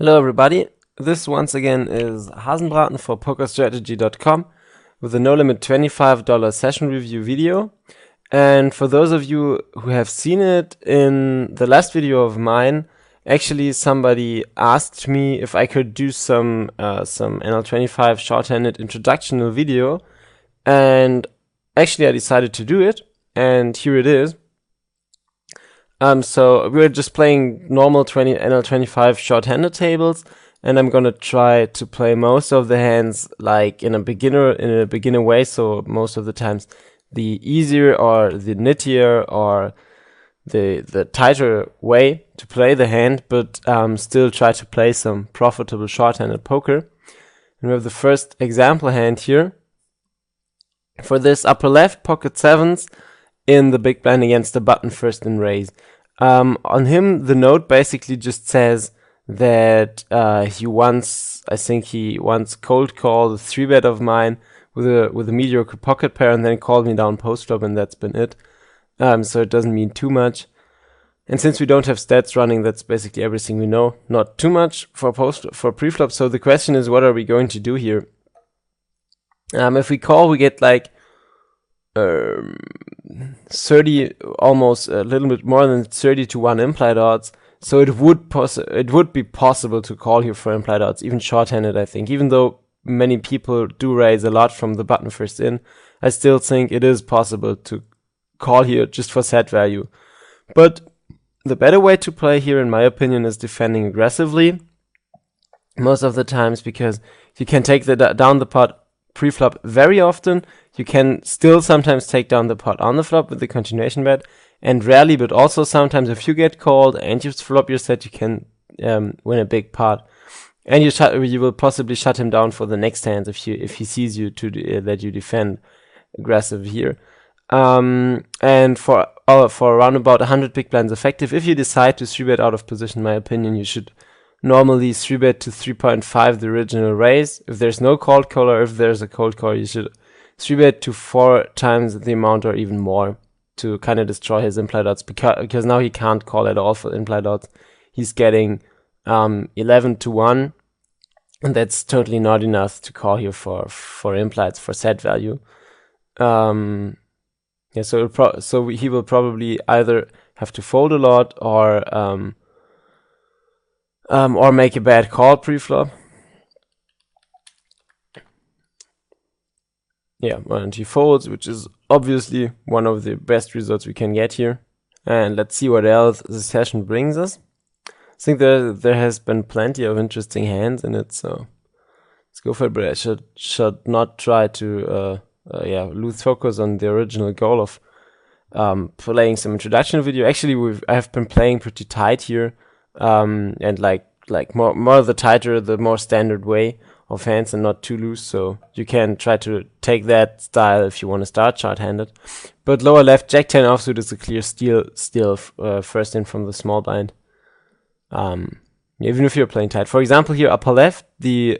Hello everybody, this once again is Hasenbraten for PokerStrategy.com with a no limit $25 session review video. And for those of you who have seen it in the last video of mine, actually somebody asked me if I could do some NL25 shorthanded introductional video, and actually I decided to do it, and here it is. So we're just playing normal NL25 shorthanded tables, and I'm gonna try to play most of the hands like in a beginner way. So most of the times, the easier or the nittier or the tighter way to play the hand, but still try to play some profitable shorthanded poker. And we have the first example hand here. For this upper left, pocket sevens in the big blind against the button first in raise. On him, the note basically just says that he once cold called a 3-bet of mine with a mediocre pocket pair and then called me down post flop, and that's been it. So it doesn't mean too much. And since we don't have stats running, that's basically everything we know. Not too much for preflop. So the question is, what are we going to do here? If we call, we get like 30, almost a little bit more than 30 to 1 implied odds. So it would be possible to call here for implied odds, even shorthanded, I think. Even though many people do raise a lot from the button first in, I still think it is possible to call here just for set value. But the better way to play here, in my opinion, is defending aggressively most of the times, because you can take down the pot pre-flop very often. You can still sometimes take down the pot on the flop with the continuation bet, and rarely, but also sometimes, if you get called and you flop your set, you can win a big pot, and you will possibly shut him down for the next hands if he sees you that you defend aggressive here. And for around about 100 big blinds effective, if you decide to 3-bet out of position, in my opinion, you should normally 3-bet to 3.5 the original raise. If there's no cold call, or if there's a cold call, you should 3-bet to 4 times the amount or even more to kind of destroy his implied odds, because now he can't call at all for implied odds. He's getting 11 to 1, and that's totally not enough to call here for implieds, for set value. Yeah, so he will probably either have to fold a lot or make a bad call pre-flop. Yeah, and he folds, which is obviously one of the best results we can get here. And let's see what else the session brings us. I think there has been plenty of interesting hands in it, so let's go for it. But I should not try to lose focus on the original goal of playing some introduction video. Actually, I have been playing pretty tight here, and like more the tighter, the more standard way of hands, and not too loose. So you can try to take that style if you want to start short-handed. But lower left, Jack 10 offsuit is a clear steal first in from the small blind. Even if you're playing tight. For example, here upper left, the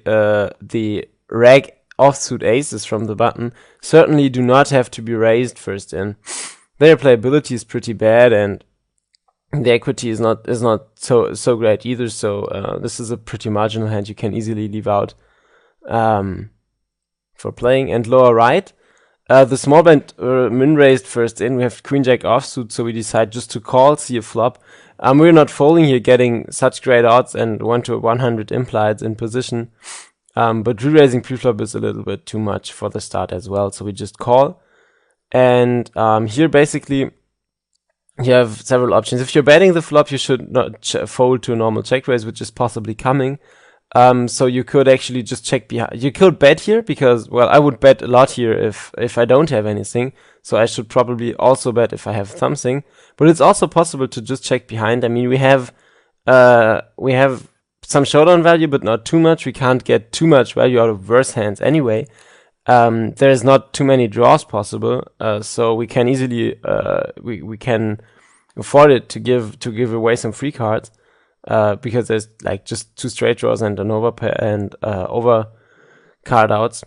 rag offsuit aces from the button certainly do not have to be raised first in. Their playability is pretty bad, and the equity is not so great either. So this is a pretty marginal hand you can easily leave out for playing. And lower right, the small blind min raised first in. We have queen jack offsuit, so we decide just to call, see a flop. We're not folding here, getting such great odds and 1 to 100 implieds in position. But re-raising pre-flop is a little bit too much for the start as well, so we just call. And here basically you have several options. If you're betting the flop, you should not fold to a normal check raise, which is possibly coming. So you could actually just check behind. You could bet here, because, well, I would bet a lot here if I don't have anything. So I should probably also bet if I have something. But it's also possible to just check behind. I mean, we have some showdown value, but not too much. We can't get too much value out of worse hands anyway. There's not too many draws possible, so we can easily we can afford it to give away some free cards, because there's like just 2 straight draws and an overpair and over card outs.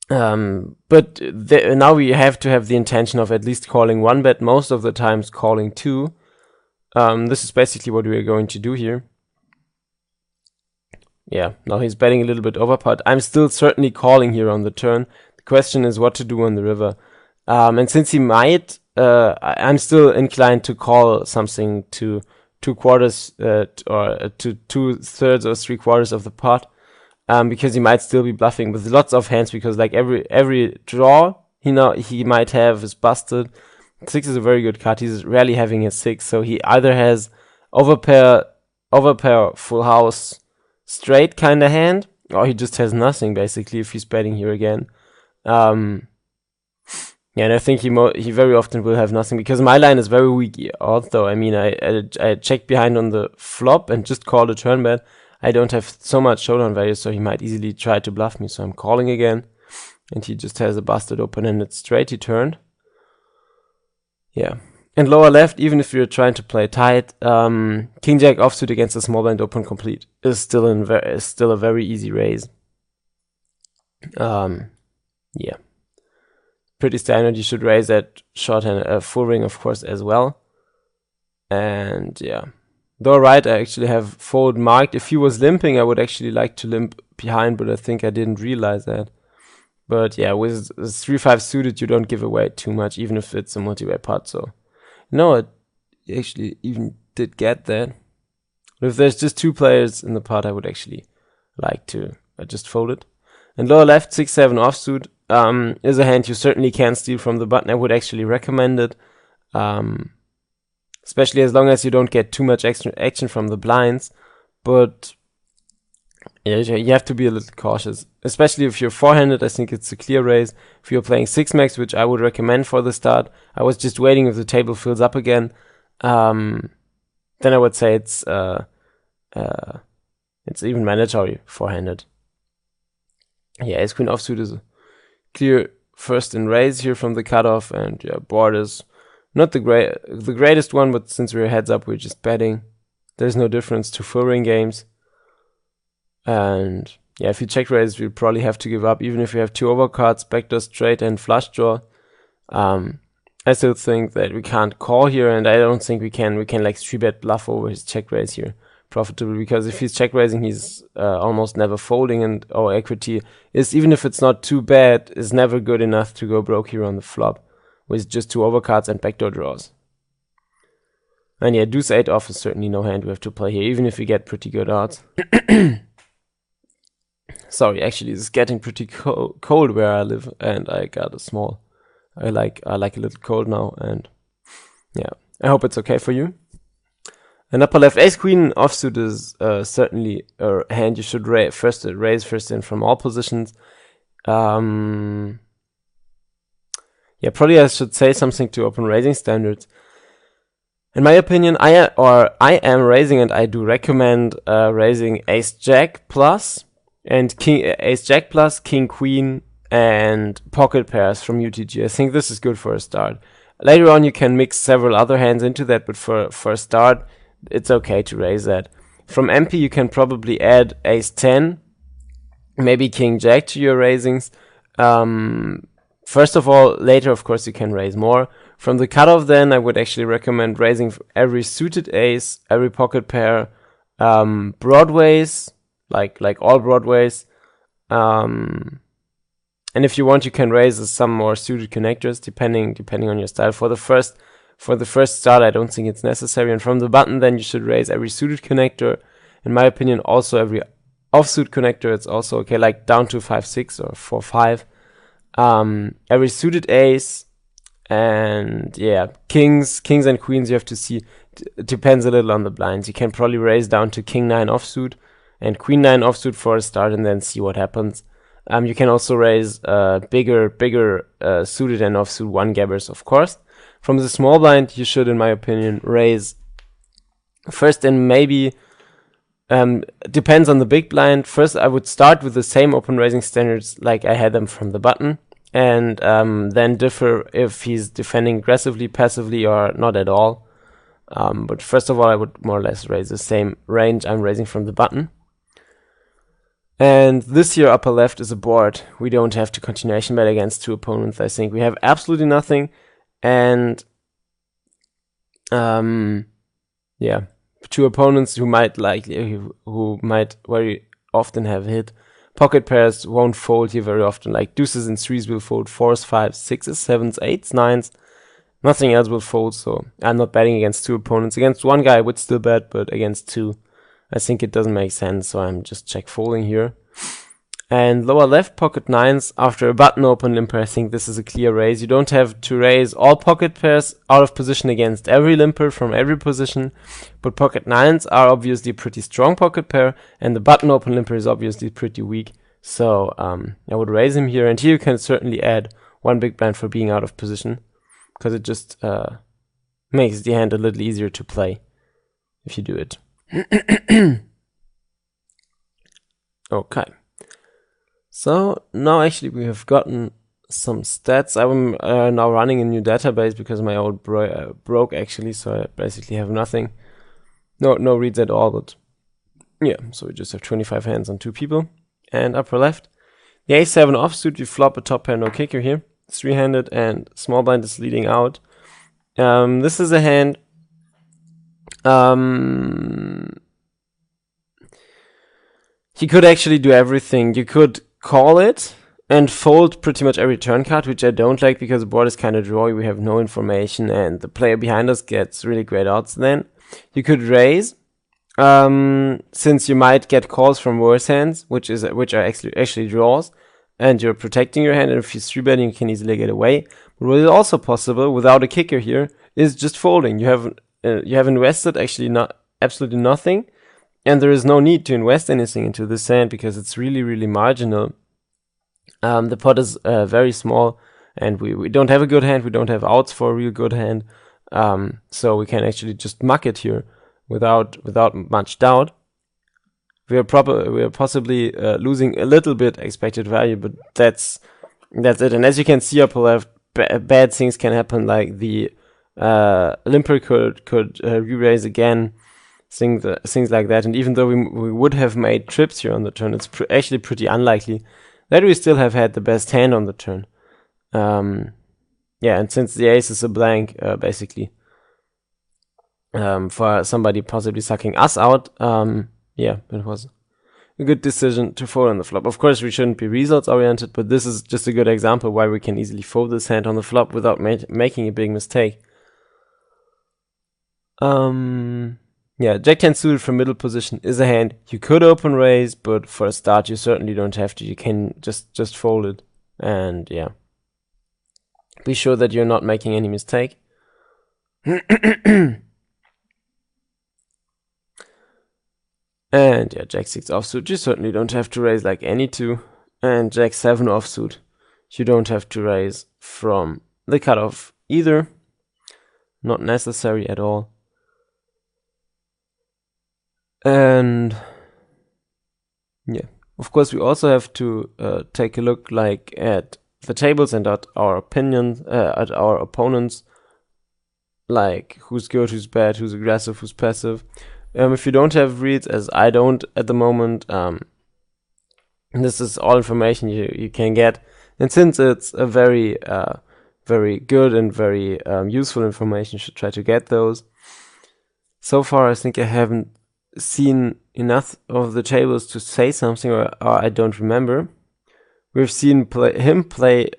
But now we have to have the intention of at least calling 1 bet, most of the times calling 2. This is basically what we are going to do here. yeah, now he's betting a little bit overpot. I'm still certainly calling here on the turn. The question is what to do on the river. And since he might, I'm still inclined to call something to 2/4 or to 2/3 or 3/4 of the pot, because he might still be bluffing with lots of hands, because like every draw he might have is busted. 6 is a very good card. He's rarely having a 6, so he either has overpair, full house, straight kind of hand, or he just has nothing basically if he's betting here again. Yeah, and I think he very often will have nothing, because my line is very weak. Although I mean, I checked behind on the flop and just called a turn bet. I don't have so much showdown value, so he might easily try to bluff me. So I'm calling again, and he just has a busted open-ended straight. He turned. Yeah, and lower left, even if you're trying to play tight, King Jack offsuit against a small blind open complete is still a very easy raise. Yeah. Pretty standard. You should raise that shorthand, full ring, of course, as well. And yeah, though right, I actually have fold marked. If he was limping, I would actually like to limp behind, but I think I didn't realize that. But yeah, with 3-5 suited, you don't give away too much, even if it's a multi-way pot. So no, it actually even did get that. But if there's just 2 players in the pot, I would actually like to just fold it. And lower left, 6-7 offsuit. Is a hand you certainly can steal from the button. I would actually recommend it, especially as long as you don't get too much extra action from the blinds. But yeah, you have to be a little cautious, especially if you're four-handed. I think it's a clear raise. If you're playing 6-max, which I would recommend for the start, I was just waiting if the table fills up again. Then I would say it's even mandatory four-handed. Yeah, ace queen offsuit is a clear first in raise here from the cutoff, and yeah, board is not the greatest one, but since we're heads up, we're just betting. There's no difference to full ring games. And yeah, if you check raise, we'll probably have to give up, even if you have 2 overcards, backdoor straight and flush draw. I still think that we can't call here, and I don't think we can like 3-bet bluff over his check raise here profitably, because if he's check raising, he's almost never folding, and our equity is, even if it's not too bad, is never good enough to go broke here on the flop with just 2 overcards and backdoor draws. And yeah, deuce 8 off is certainly no hand we have to play here, even if we get pretty good odds. Sorry, actually, it's getting pretty cold where I live, and I got a small. I like a little cold now, and yeah, I hope it's okay for you. And upper left, ace queen offsuit is certainly a hand you should raise first in from all positions. Yeah, probably I should say something to open raising standards. In my opinion, I am raising, and I do recommend raising ace jack plus and ace jack plus, king queen, and pocket pairs from UTG. I think this is good for a start. Later on, you can mix several other hands into that, but for a start, it's okay to raise that. From MP, you can probably add ace 10, maybe king jack to your raisings. First of all, later, of course, you can raise more. From the cutoff, then, I would actually recommend raising every suited ace, every pocket pair, broadways, like all broadways. And if you want, you can raise some more suited connectors, depending on your style. For the first start, I don't think it's necessary. And from the button, then you should raise every suited connector. In my opinion, also every offsuit connector. It's also okay, like down to 5-6 or 4-5. Every suited ace, and yeah, kings and queens. You have to see. It depends a little on the blinds. You can probably raise down to king 9 offsuit and queen 9 offsuit for a start, and then see what happens. You can also raise bigger suited and offsuit 1-gabbers, of course. From the small blind, you should, in my opinion, raise first, and maybe depends on the big blind. First, I would start with the same open raising standards like I had them from the button, and then differ if he's defending aggressively, passively, or not at all. But first of all, I would more or less raise the same range I'm raising from the button. And this here upper left is a board we don't have to continuation bet against 2 opponents. I think we have absolutely nothing, and yeah, 2 opponents who might very often have hit. Pocket pairs won't fold here very often, like deuces and threes will fold, fours, fives, sixes, sevens, eights, nines. Nothing else will fold, so I'm not betting against two opponents. Against one guy I would still bet, but against two, I think it doesn't make sense, so I'm just check folding here. And lower left, pocket nines, after a button open limper, I think this is a clear raise. You don't have to raise all pocket pairs out of position against every limper from every position, but pocket nines are obviously a pretty strong pocket pair, and the button open limper is obviously pretty weak. So I would raise him here, and here you can certainly add one big blind for being out of position, because it just makes the hand a little easier to play if you do it. Okay. So now actually we have gotten some stats. I'm now running a new database because my old broke actually, so I basically have nothing. No reads at all, but yeah, so we just have 25 hands on two people. And upper left, the A7 offsuit, you flop a top pair, no kicker here. Three-handed and small blind is leading out. This is a hand. He could actually do everything. You could call it and fold pretty much every turn card, which I don't like because the board is kind of drawy. We have no information, and the player behind us gets really great odds. Then you could raise, since you might get calls from worse hands, which are actually draws, and you're protecting your hand. And if you're 3-betting, you can easily get away. But what is also possible without a kicker here is just folding. You have invested actually absolutely nothing. And there is no need to invest anything into this hand because it's really, really marginal. The pot is very small, and we don't have a good hand. We don't have outs for a real good hand. So we can actually just muck it here without much doubt. We are possibly losing a little bit expected value, but that's it. And as you can see upper left, bad things can happen, like the limper could re-raise again. Things like that, and even though we would have made trips here on the turn, it's actually pretty unlikely that we still have had the best hand on the turn. Yeah, and since the ace is a blank, basically, for somebody possibly sucking us out, yeah, it was a good decision to fold on the flop. Of course, we shouldn't be results oriented, but this is just a good example why we can easily fold this hand on the flop without making a big mistake. Yeah, Jack-10 suited from middle position is a hand you could open raise, but for a start you certainly don't have to. You can just fold it, and yeah, be sure that you're not making any mistake. And yeah, Jack-6 offsuit, you certainly don't have to raise like any two, and Jack-7 offsuit, you don't have to raise from the cutoff either. Not necessary at all. And yeah, of course, we also have to take a look like at the tables and at our opinions, at our opponents, like who's good, who's bad, who's aggressive, who's passive. If you don't have reads, as I don't at the moment, this is all information you can get. And since it's a very good and very useful information, you should try to get those. So far, I think I haven't seen enough of the tables to say something, or I don't remember. We've seen him play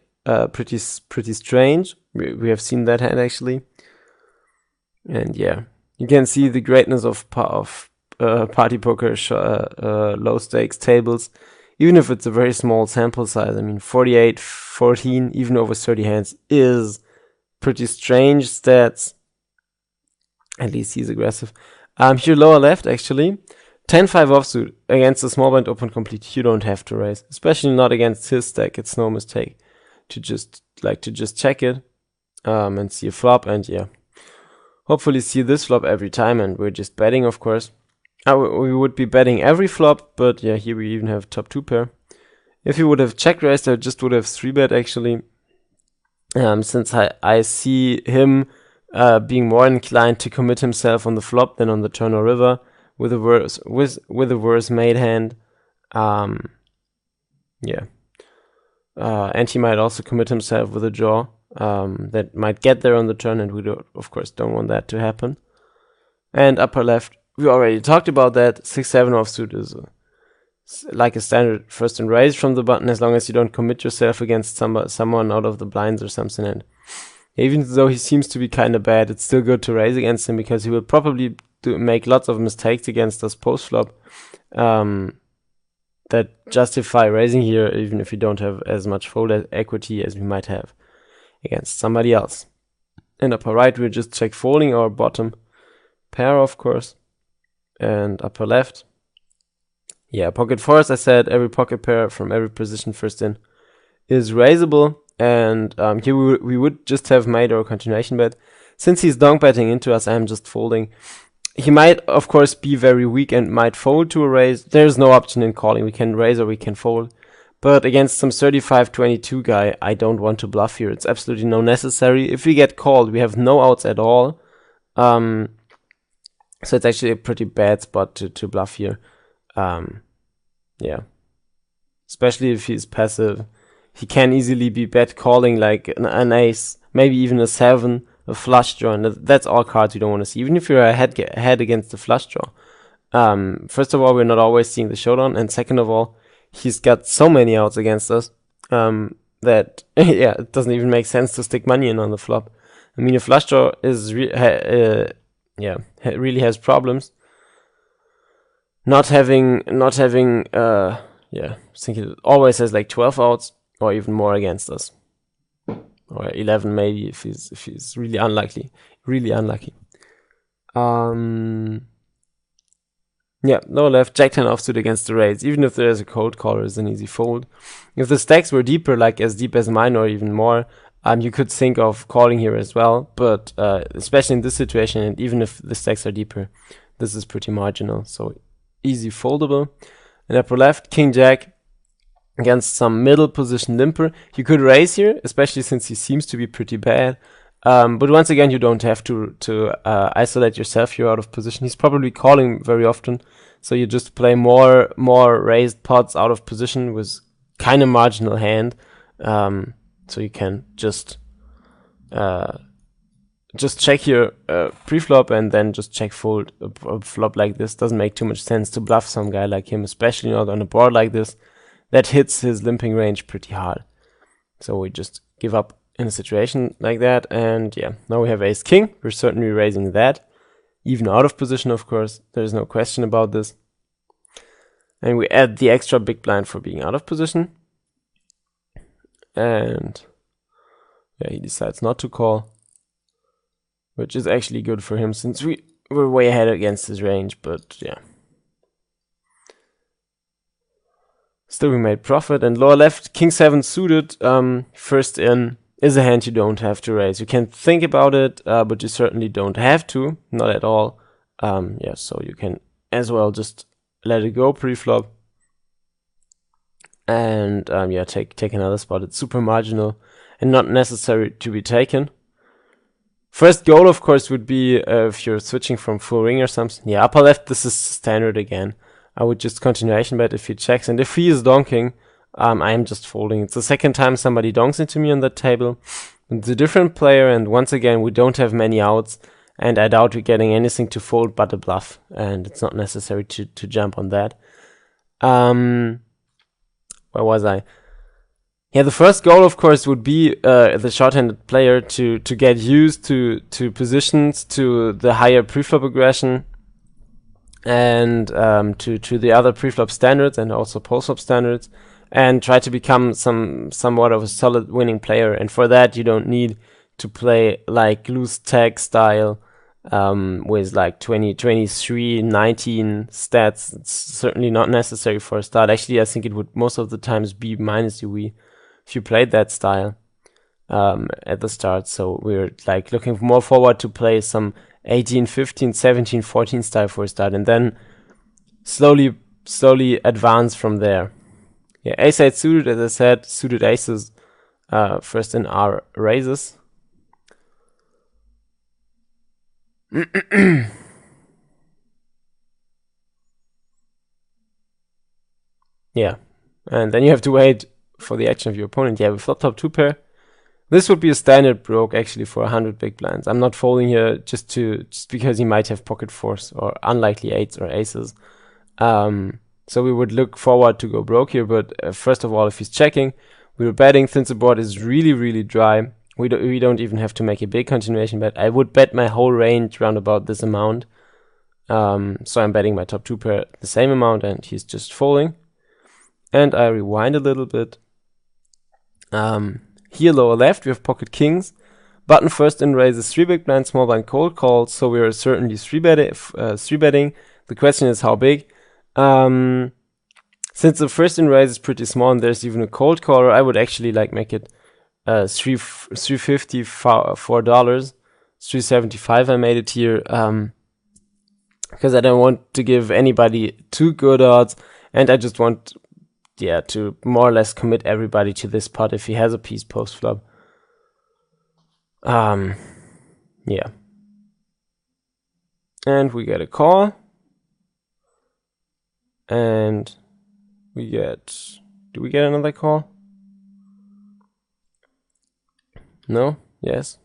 pretty strange. We have seen that hand actually, and yeah, you can see the greatness of party poker low stakes tables, even if it's a very small sample size. I mean, 48, 14, even over 30 hands is pretty strange stats. At least he's aggressive. Here lower left, actually, 10-5 offsuit against the small blind open complete. You don't have to raise, especially not against his stack. It's no mistake to just check it and see a flop, and yeah, hopefully see this flop every time. And we're just betting, of course. We would be betting every flop, but yeah, here we even have top 2 pair. If you would have check raised, I just would have 3-bet actually. Since I see him being more inclined to commit himself on the flop than on the turn or river with a worse made hand. Yeah. And he might also commit himself with a draw that might get there on the turn, and we of course don't want that to happen. And upper left, we already talked about that. 6-7 offsuit is a like a standard first and raise from the button, as long as you don't commit yourself against someone out of the blinds or something. And even though he seems to be kind of bad, it's still good to raise against him, because he will probably make lots of mistakes against us post flop that justify raising here, even if you don't have as much fold equity as we might have against somebody else. And upper right, we're just check folding our bottom pair, of course, and upper left, yeah, pocket fours. I said every pocket pair from every position first in is raisable, and here we would just have made our continuation bet. Since he's donk betting into us, I'm just folding. He might, of course, be very weak and might fold to a raise. There's no option in calling. We can raise or we can fold. But against some 35-22 guy, I don't want to bluff here. It's absolutely no necessary. If we get called, we have no outs at all. So it's actually a pretty bad spot to bluff here. Yeah. Especially if he's passive. He can easily be bet calling like an ace, maybe even a 7, a flush draw, and that's all cards you don't want to see, even if you're ahead against the flush draw. First of all, we're not always seeing the showdown, and second of all, he's got so many outs against us that yeah, it doesn't even make sense to stick money in on the flop. I mean, a flush draw is really has problems. Not having yeah, I think it always has like 12 outs or even more against us, or 11 maybe if he's really unlucky. Yeah, lower left, Jack 10 offsuit against the raise. Even if there's a cold caller, it's an easy fold. If the stacks were deeper, like as deep as mine or even more, you could think of calling here as well. But especially in this situation, and even if the stacks are deeper, this is pretty marginal. So easy foldable. And upper left, King Jack against some middle position limper. You could raise here, especially since he seems to be pretty bad. But once again, you don't have to isolate yourself here out of position. He's probably calling very often, so you just play more raised pots out of position with kind of marginal hand. So you can just check here pre-flop and then just check fold a flop like this. Doesn't make too much sense to bluff some guy like him, especially not on a board like this that hits his limping range pretty hard. So we just give up in a situation like that, and yeah, now we have ace king. We're certainly raising that, even out of position, of course. There's no question about this. And we add the extra big blind for being out of position. And yeah, he decides not to call, which is actually good for him since we're way ahead against his range, but yeah. Still we made profit. And lower left, king 7 suited, first in, is a hand you don't have to raise. You can think about it, but you certainly don't have to, not at all. Yeah, so you can as well just let it go pre-flop. And yeah, take another spot. It's super marginal and not necessary to be taken. First goal, of course, would be if you're switching from full ring or something. Yeah, upper left, this is standard again. I would just continuation bet if he checks, and if he is donking, I am just folding. It's the second time somebody donks into me on that table. It's a different player, and once again, we don't have many outs, and I doubt we're getting anything to fold but a bluff, and it's not necessary to jump on that. Where was I? Yeah, the first goal, of course, would be the short-handed player to get used to positions, to the higher preflop aggression, and to the other preflop standards and also postflop standards, and try to become somewhat of a solid winning player. And for that, you don't need to play like loose tag style with like 20, 23, 19 stats. It's certainly not necessary for a start. Actually, I think it would most of the times be minus UV if you played that style at the start. So we're like looking more forward to play some 18, 15, 17, 14 style for a start, and then slowly advance from there. Yeah, ace-8 suited, as I said, suited aces first in our raises. Yeah, and then you have to wait for the action of your opponent. Yeah, with flop top 2 pair. This would be a standard broke actually for 100 big blinds. I'm not folding here just because he might have pocket fours or unlikely 8s or aces. So we would look forward to go broke here, but first of all, if he's checking, we were betting since the board is really, really dry. We don't even have to make a big continuation bet. I would bet my whole range around about this amount. So I'm betting my top 2 pair the same amount, and he's just folding. And I rewind a little bit. Here lower left, we have pocket kings. Button first in raises 3 big blind, small blind cold calls, so we are certainly 3-betting. The question is how big. Since the first in raise is pretty small and there's even a cold caller, I would actually like make it $3.50 for $4. $3.75 I made it here, because I don't want to give anybody too good odds, and I just want to more or less commit everybody to this pot if he has a piece post flop. Yeah. And we get a call. And we get... Do we get another call? No? Yes?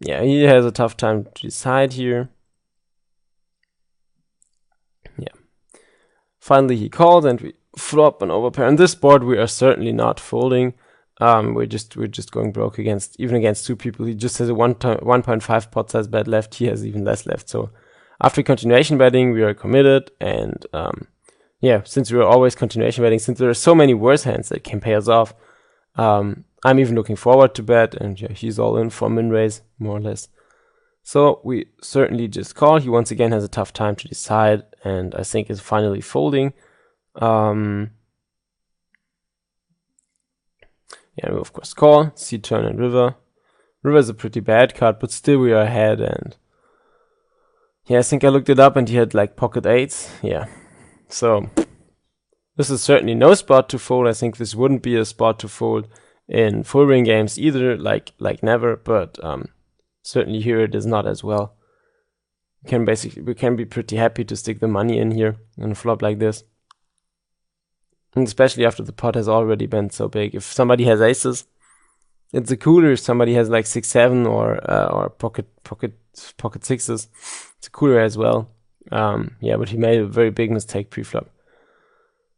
Yeah, he has a tough time to decide here. Yeah. Finally he called and we flop an overpair. On this board we are certainly not folding. We're just going broke even against 2 people. He just has a 1.5 pot size bet left. He has even less left. So after continuation betting, we are committed. And yeah, since we are always continuation betting, since there are so many worse hands that can pay us off, I'm even looking forward to bet. And yeah, he's all in for min raise, more or less. So we certainly just call. He once again has a tough time to decide, and I think is finally folding. Yeah, we of course call, see turn and river. River is a pretty bad card, but still we are ahead. And yeah, I think I looked it up and he had like pocket 8s. Yeah, so this is certainly no spot to fold. I think this wouldn't be a spot to fold in full ring games either, like never, but certainly here it is not as well. We can be pretty happy to stick the money in here on a flop like this. And especially after the pot has already been so big. If somebody has aces, it's a cooler. If somebody has like 6-7 or pocket 6s, it's a cooler as well. Yeah, but he made a very big mistake pre-flop.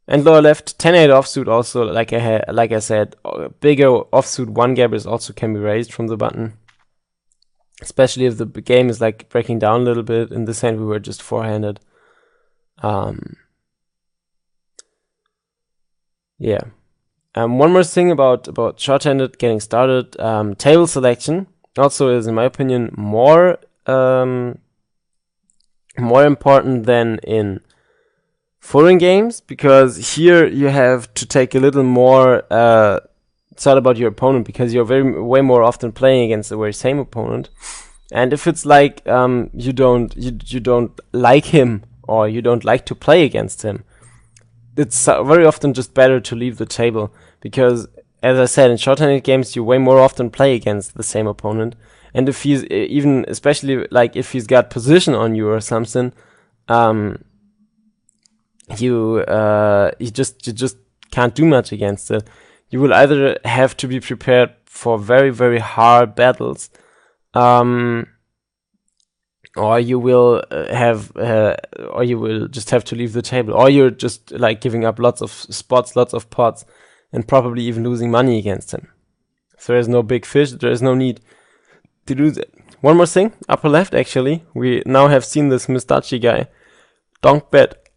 And lower left, 10-8 offsuit also, like I said, bigger offsuit 1-gappers also can be raised from the button. Especially if the game is like breaking down a little bit. In this hand we were just 4-handed. Yeah. One more thing about short-handed getting started. Table selection also is, in my opinion, more important than in full-ring games, because here you have to take a little more thought about your opponent, because you're way more often playing against the very same opponent. And if it's like you don't like him, or you don't like to play against him, it's very often just better to leave the table, because, as I said, in short-handed games you way more often play against the same opponent. And if he's especially like if he's got position on you or something, you just can't do much against it. You will either have to be prepared for very, very hard battles, or you will just have to leave the table, or you're just like giving up lots of spots, lots of pots, and probably even losing money against him. So there's no big fish. There is no need to do that. One more thing, upper left actually, we now have seen this Mustachi guy donk bet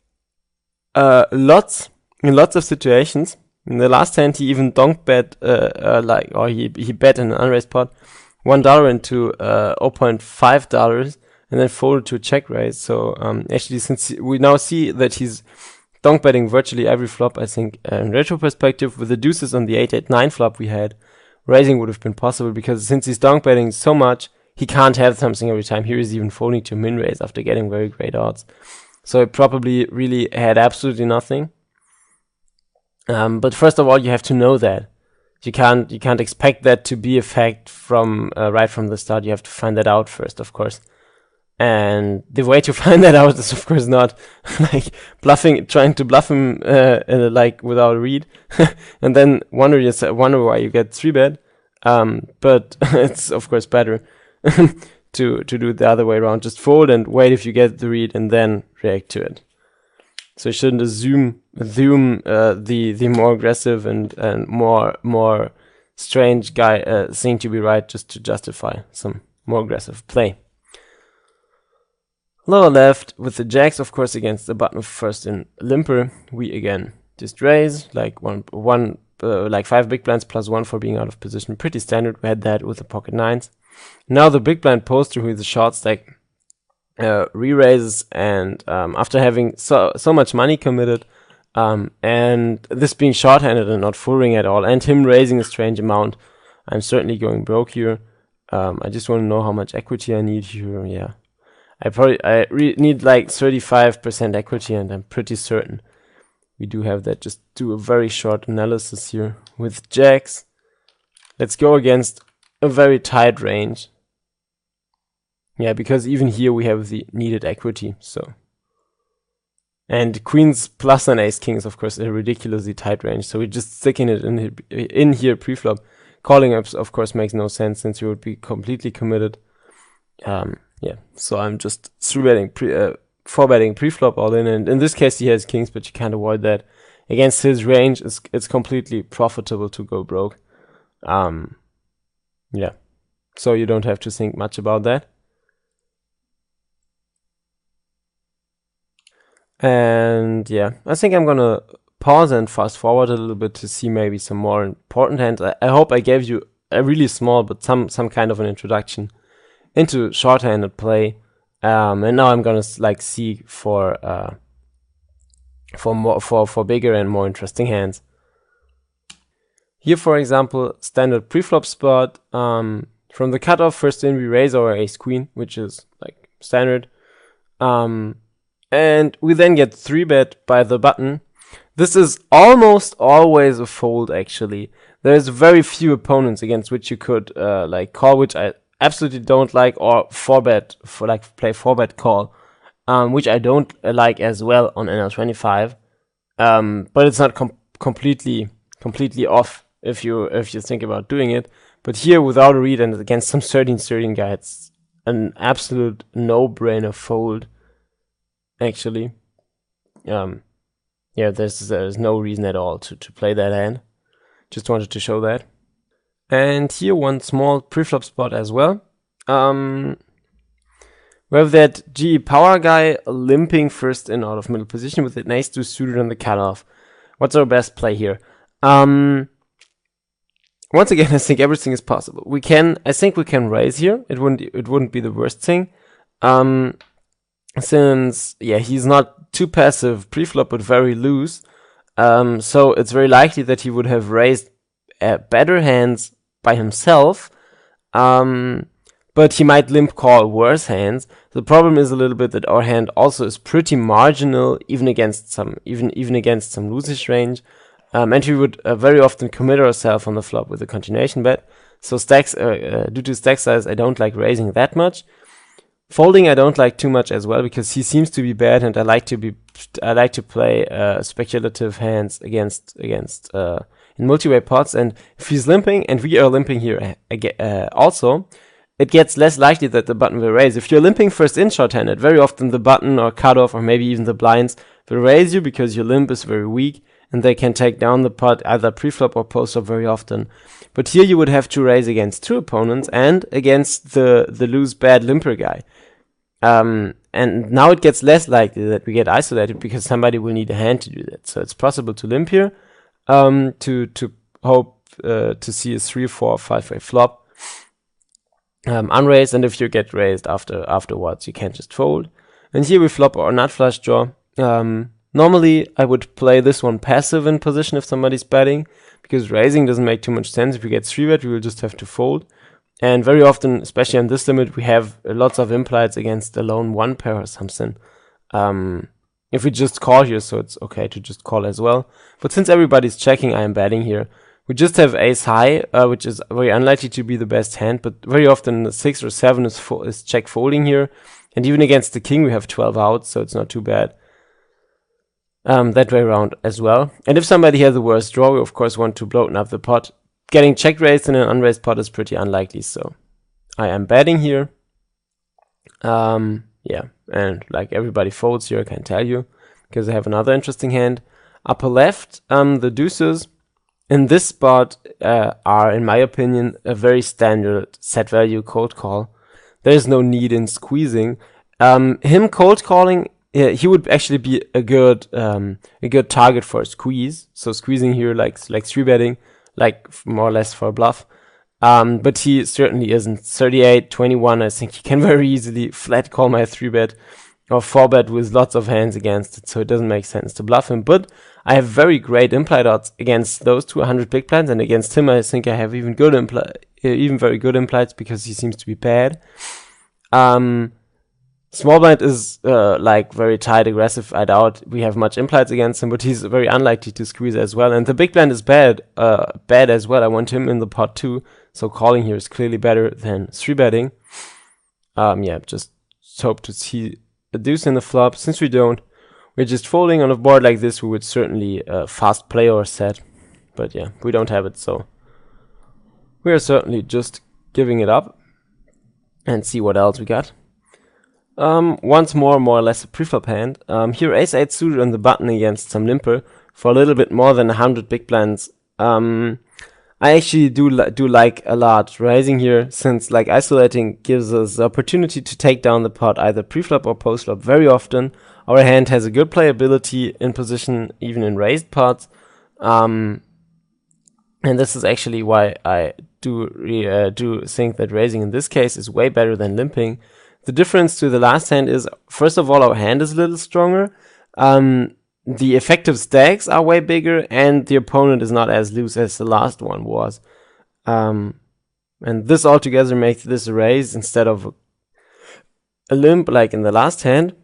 lots of situations. In the last hand, he even donk bet he bet in an unraised pot $1 into $0.5. And then folded to a check raise. So actually, since we now see that he's donk betting virtually every flop, I think in retro perspective, with the deuces on the 8-8-9 flop we had, raising would have been possible, because since he's donk betting so much, he can't have something every time. Here he's even folding to min raise after getting very great odds. So it probably really had absolutely nothing. But first of all, you have to know that. You can't expect that to be a fact from right from the start. You have to find that out first, of course. And the way to find that out is, of course, not like trying to bluff him like without a read, and then wonder why you get 3-bet. But it's of course better to do it the other way around. Just fold and wait if you get the read and then react to it. So you shouldn't assume the more aggressive and more strange guy thing to be right just to justify some more aggressive play. Lower left with the jacks, of course, against the button first in limper. We again just raise like like 5 big blinds plus 1 for being out of position. Pretty standard. We had that with the pocket nines. Now the big blind poster with the short stack re-raises, and after having so much money committed, and this being short-handed and not full-ring at all, and him raising a strange amount, I'm certainly going broke here. I just want to know how much equity I need here. Yeah, I need like 35% equity, and I'm pretty certain we do have that. Just do a very short analysis here with jacks. Let's go against a very tight range. Yeah, because even here we have the needed equity, so. And queens plus an ace king is of course a ridiculously tight range, so we're just sticking it in here pre-flop. Calling up of course makes no sense since you would be completely committed. Yeah, so I'm just 4-betting pre-flop all in, and in this case he has kings, but you can't avoid that. Against his range, it's completely profitable to go broke. Yeah, so you don't have to think much about that. And yeah, I think I'm gonna pause and fast forward a little bit to see maybe some more important hands. I hope I gave you a really small but some kind of an introduction into short-handed play. And now I'm gonna like see for bigger and more interesting hands. Here, for example, standard pre-flop spot. From the cutoff, first in we raise our ace queen, which is like standard. And we then get 3-bet by the button. This is almost always a fold, actually. There's very few opponents against which you could like call, which I absolutely don't like, or 4-bet for like play 4-bet call, which I don't like as well on NL25. But it's not completely off if you think about doing it. But here without a read and against some 13-13 guy, it's an absolute no-brainer fold. Actually, yeah, there's no reason at all to play that hand. Just wanted to show that. And here one small preflop spot as well. We have that GE power guy limping first in out of middle position with an ace-2 suited on the cutoff. What's our best play here? Once again, I think everything is possible. I think we can raise here. It wouldn't be the worst thing. Since, yeah, he's not too passive pre-flop, but very loose. So it's very likely that he would have raised better hands by himself. But he might limp call worse hands. The problem is a little bit that our hand also is pretty marginal, even against some losers range. And we would very often commit ourselves on the flop with a continuation bet. So stacks, due to stack size, I don't like raising that much. Folding I don't like too much as well, because he seems to be bad, and I like to play speculative hands against in multi-way pots. And if he's limping, and we are limping here also, it gets less likely that the button will raise. If you're limping first in short-handed, very often the button or cutoff or maybe even the blinds will raise you because your limp is very weak, and they can take down the pot either pre-flop or post-flop very often. But here you would have to raise against two opponents and against the loose bad limper guy. And now it gets less likely that we get isolated because somebody will need a hand to do that. So it's possible to limp here, to hope to see a 3, 4, 5-way flop unraised, and if you get raised afterwards, you can just fold. And here we flop or nut flush draw. Normally, I would play this one passive in position if somebody's betting, because raising doesn't make too much sense. If we get 3-bet, we will just have to fold. And very often, especially on this limit, we have lots of implies against a lone 1 pair or something. If we just call here, so it's okay to just call as well. But since everybody's checking, I am betting here. We just have ace high, which is very unlikely to be the best hand, but very often the 6 or 7 is check folding here. And even against the king, we have 12 outs, so it's not too bad. That way around as well. And if somebody has the worst draw, we of course want to bloaten up the pot. Getting check raised in an unraised pot is pretty unlikely, so I am betting here. Yeah, and like everybody folds here, I can tell you, because I have another interesting hand. Upper left, the deuces in this spot are, in my opinion, a very standard set value cold call. There's no need in squeezing. Him cold calling, he would actually be a good target for a squeeze. So squeezing here, like 3-betting, like more or less for a bluff. But he certainly isn't. 38, 21, I think he can very easily flat call my 3-bet or 4-bet with lots of hands against it, so it doesn't make sense to bluff him. But I have very great implied odds against those 200 big blinds, and against him I think I have even very good implieds because he seems to be bad. Small blind is like very tight, aggressive. I doubt we have much implieds against him, but he's very unlikely to squeeze as well. And the big blind is bad as well. I want him in the pot too, so calling here is clearly better than 3-betting. Yeah, just hope to see a deuce in the flop. Since we don't, we're just folding on a board like this. We would certainly fast play our set, but yeah, we don't have it, so we are certainly just giving it up and see what else we got. Once more or less a preflop hand. Here ace-8 suited on the button against some limper for a little bit more than 100 big blinds. I actually do like a lot raising here, since like isolating gives us the opportunity to take down the pot either preflop or postflop very often. Our hand has a good playability in position, even in raised pots. And this is actually why I do think that raising in this case is way better than limping. The difference to the last hand is, first of all, our hand is a little stronger. The effective stacks are way bigger, and the opponent is not as loose as the last one was. And this altogether makes this a raise instead of a limp like in the last hand.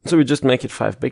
So we just make it 5 big